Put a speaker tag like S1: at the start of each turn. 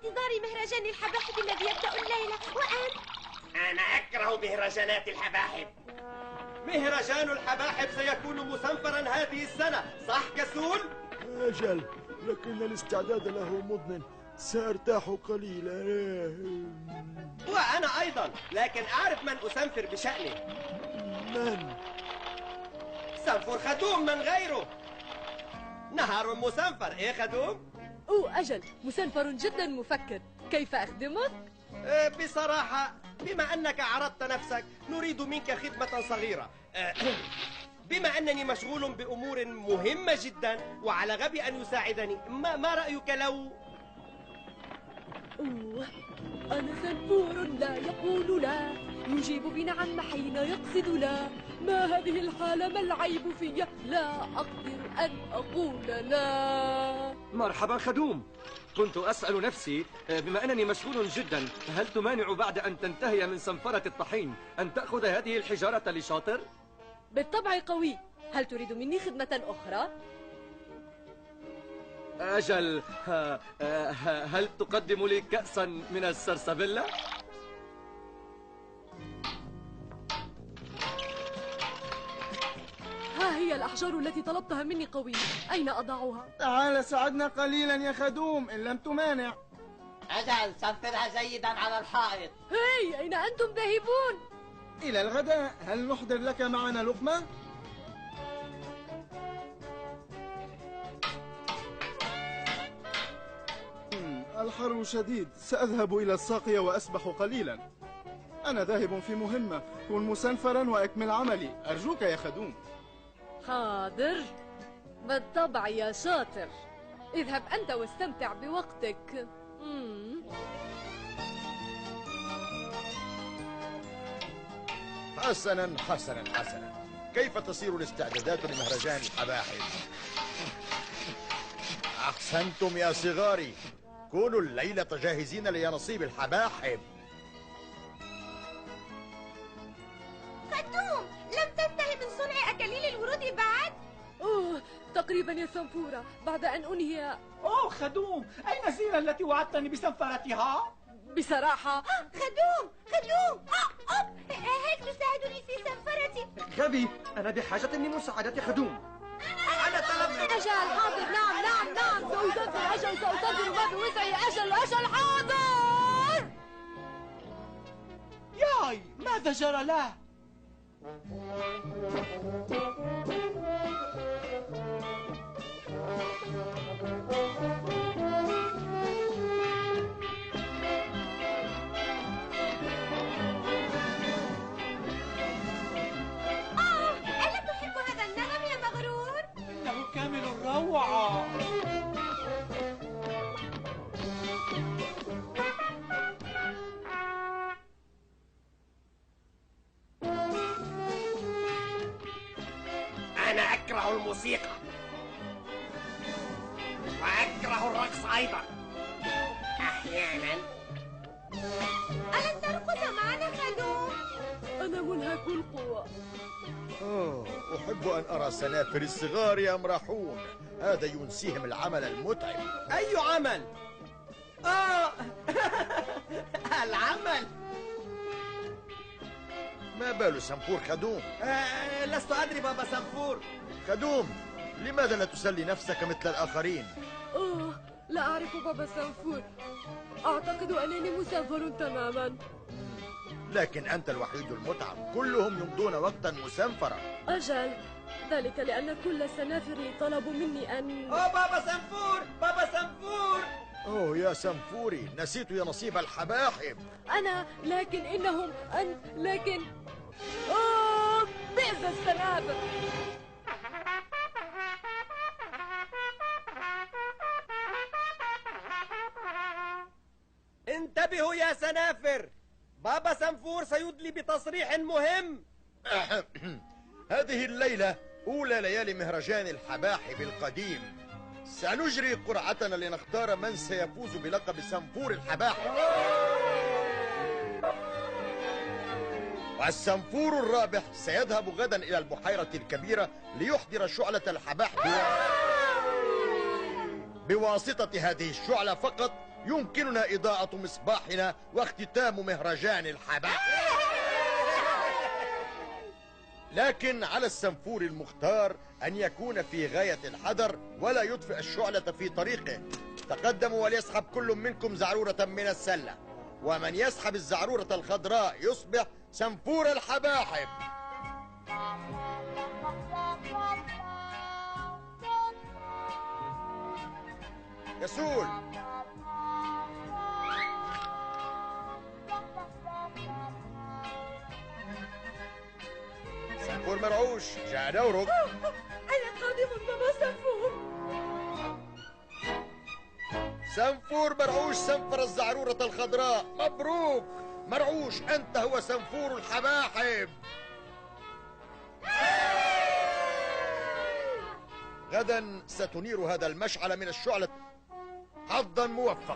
S1: انتظار مهرجان الحباحث الذي يبدأ الليلة. وأنت؟
S2: أنا أكره مهرجانات الحباحث.
S3: مهرجان الحباحث سيكون مسنفرا هذه السنة، صح كسول؟
S4: أجل، لكن الاستعداد له مضن. سأرتاح قليلا.
S3: وأنا أيضا، لكن أعرف من أسنفر بشأنه.
S4: من؟
S3: سنفر خدوم من غيره. نهار مسنفر، إيه خدوم؟
S5: أجل، مسنفر جدا مفكر. كيف أخدمك؟
S3: بصراحة بما أنك عرضت نفسك نريد منك خدمة صغيرة. بما أنني مشغول بأمور مهمة جدا وعلى غبي أن يساعدني، ما رأيك لو...
S5: أنا سنفور لا يقول لا، يجيب بنعم حين يقصد لا. ما هذه الحالة؟ ما العيب في؟ لا أقدر أن أقول لا.
S6: مرحبا خدوم. كنت أسأل نفسي بما أنني مشغول جدا، هل تمانع بعد أن تنتهي من سنفرة الطحين أن تأخذ هذه الحجارة لشاطر؟
S5: بالطبع قوي. هل تريد مني خدمة أخرى؟
S6: أجل، هل تقدم لي كأسا من السرسبيلا؟
S5: ها هي الأحجار التي طلبتها مني قوي، أين أضعها؟
S7: تعال ساعدنا قليلا يا خدوم إن لم تمانع.
S8: أجل، سنفرها جيدا على الحائط.
S5: هاي، أين أنتم ذاهبون؟
S7: إلى الغداء. هل نحضر لك معنا لقمة؟ الحر شديد. سأذهب إلى الساقية وأسبح قليلا. أنا ذاهب في مهمة. كن مسنفرا وأكمل عملي أرجوك يا خدوم.
S5: حاضر، بالطبع يا شاطر. اذهب أنت واستمتع بوقتك.
S9: حسنا حسنا حسنا. كيف تصير الاستعدادات لمهرجان الحباحث؟ أحسنتم يا صغاري. كونوا الليلة جاهزين لنصيب الحباحب.
S1: خدوم، لم تنتهي من صنع أكاليل الورود بعد؟
S5: تقريبا يا سنفورة، بعد أن أنهي.
S8: خدوم، أين زينة التي وعدتني بسنفرتها؟
S5: بصراحة
S1: خدوم هل تساعدني في سنفرتي؟
S6: غبي، أنا بحاجة لمساعدة خدوم.
S3: أنا طلبت...
S5: أجل، حاضر. نعم سأسافر. أجل، سأسافر ما بوسعي. أجل حاضر.
S8: ياي، ماذا جرى له؟
S1: ألا تحب هذا النغم يا مغرور؟
S8: إنه كامل الروعة.
S2: أنا أكره الموسيقى وأكره الرقص أيضا أحيانا.
S1: ألن ترقص معنا خدوم؟
S5: أنا منهك القوى.
S9: أحب أن أرى سنافر الصغار يمرحون. هذا ينسيهم العمل المتعب.
S3: أي عمل؟ العمل.
S9: ما بال سنفور خدوم؟
S3: لست أدري بابا سنفور.
S9: خدوم، لماذا لا تسلي نفسك مثل الآخرين؟
S5: لا أعرف بابا سنفور. أعتقد أنني مسافر تماما.
S9: لكن أنت الوحيد المتعب. كلهم يمضون وقتا مسنفرا.
S5: أجل، ذلك لأن كل السنافر طلبوا مني أن...
S3: بابا سنفور.
S9: يا سنفوري، نسيت يا نصيب الحباحب.
S5: أنا، لكن إنهم لكن بئس السنافر.
S3: انتبهوا يا سنافر، بابا سنفور سيدلي بتصريح مهم.
S9: هذه الليلة أولى ليالي مهرجان الحباحب القديم. سنجري قرعتنا لنختار من سيفوز بلقب سنفور الحباحب. والسنفور الرابح سيذهب غدا إلى البحيرة الكبيرة ليحضر شعلة الحباحب. بواسطة هذه الشعلة فقط يمكننا إضاءة مصباحنا واختتام مهرجان الحباحب. لكن على السنفور المختار أن يكون في غاية الحذر ولا يطفئ الشعلة في طريقه. تقدموا وليسحب كل منكم زعرورة من السلة، ومن يسحب الزعرورة الخضراء يصبح سنفور الحباحب. يسول. سنفور مرعوش، جاء دورك.
S5: أنا قادم بابا سنفور.
S9: سنفور مرعوش سنفر الزعرورة الخضراء. مبروك مرعوش، أنت هو سنفور الحباحب. غدا ستنير هذا المشعل من الشعلة. حظا موفقا.